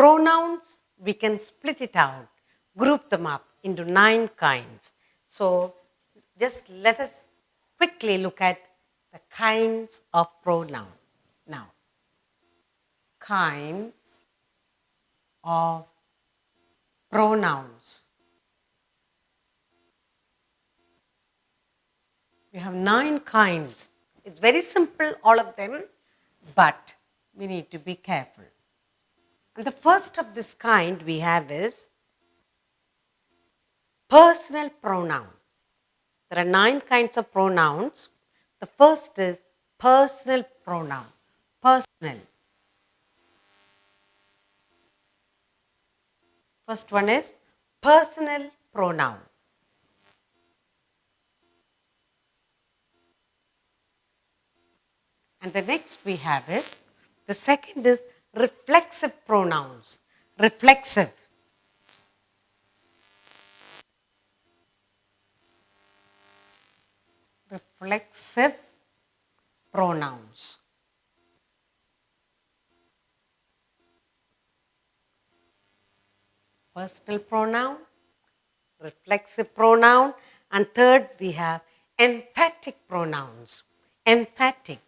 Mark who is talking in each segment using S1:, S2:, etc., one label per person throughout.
S1: Pronouns, we can split it out, group them up into 9 kinds. So just let us quickly look at the kinds of pronoun. Now, kinds of pronouns. We have 9 kinds. It's very simple, all of them, but we need to be careful. And the first of this kind we have is personal pronoun. There are 9 kinds of pronouns. The first is personal pronoun. Personal. First one is personal pronoun. And the next we have is, the second is reflexive pronouns. Reflexive. Reflexive pronouns. Personal pronoun, reflexive pronoun, and third we have emphatic pronouns. Emphatic.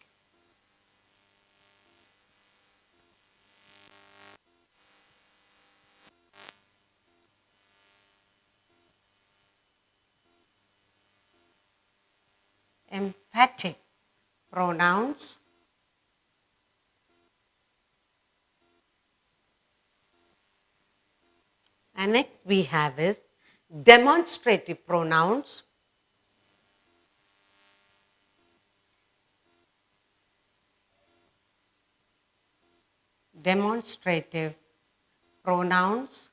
S1: Emphatic pronouns. And next we have is demonstrative pronouns. Demonstrative pronouns.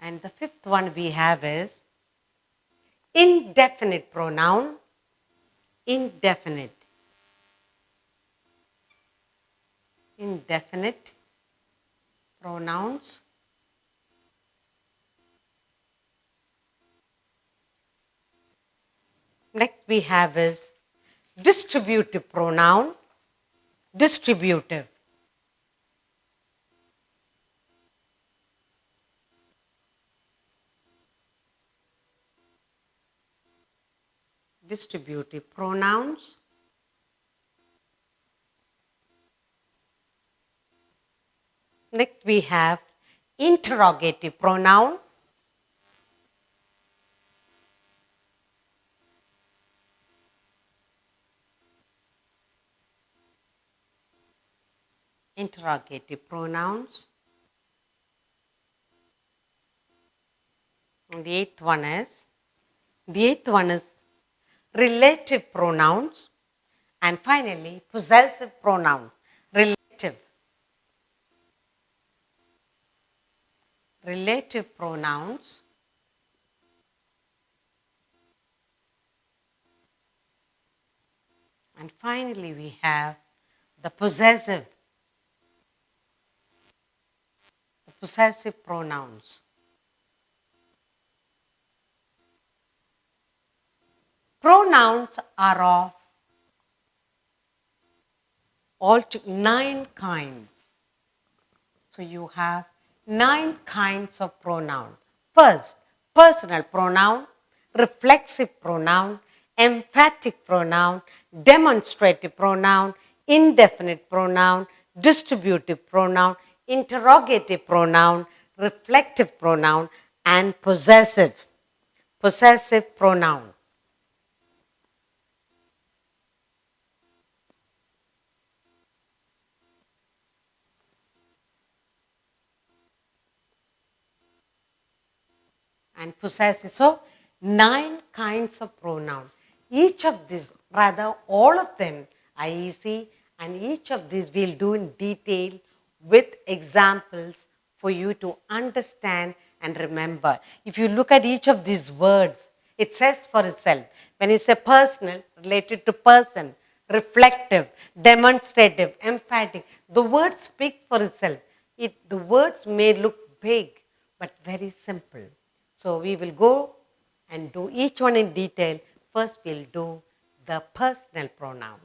S1: And the fifth one we have is indefinite pronoun. Indefinite. Indefinite pronouns. Next we have is distributive pronoun. Distributive. Distributive pronouns. Next we have interrogative pronoun. Interrogative pronouns. And the eighth one is relative pronouns. And finally, possessive pronoun. Relative. Relative pronouns. And finally, we have the possessive. The possessive pronouns. Pronouns are of all 9 kinds. So you have 9 kinds of pronoun. First, personal pronoun, reflexive pronoun, emphatic pronoun, demonstrative pronoun, indefinite pronoun, distributive pronoun, interrogative pronoun, reflective pronoun, and possessive pronoun. And possessive. So 9 kinds of pronoun. Each of these, rather all of them are easy, and each of these we'll do in detail with examples for you to understand and remember. If you look at each of these words, it says for itself. When you say personal, related to person, reflective, demonstrative, emphatic, the word speaks for itself. The words may look big, but very simple. So we will go and do each one in detail. First we'll do the personal pronoun.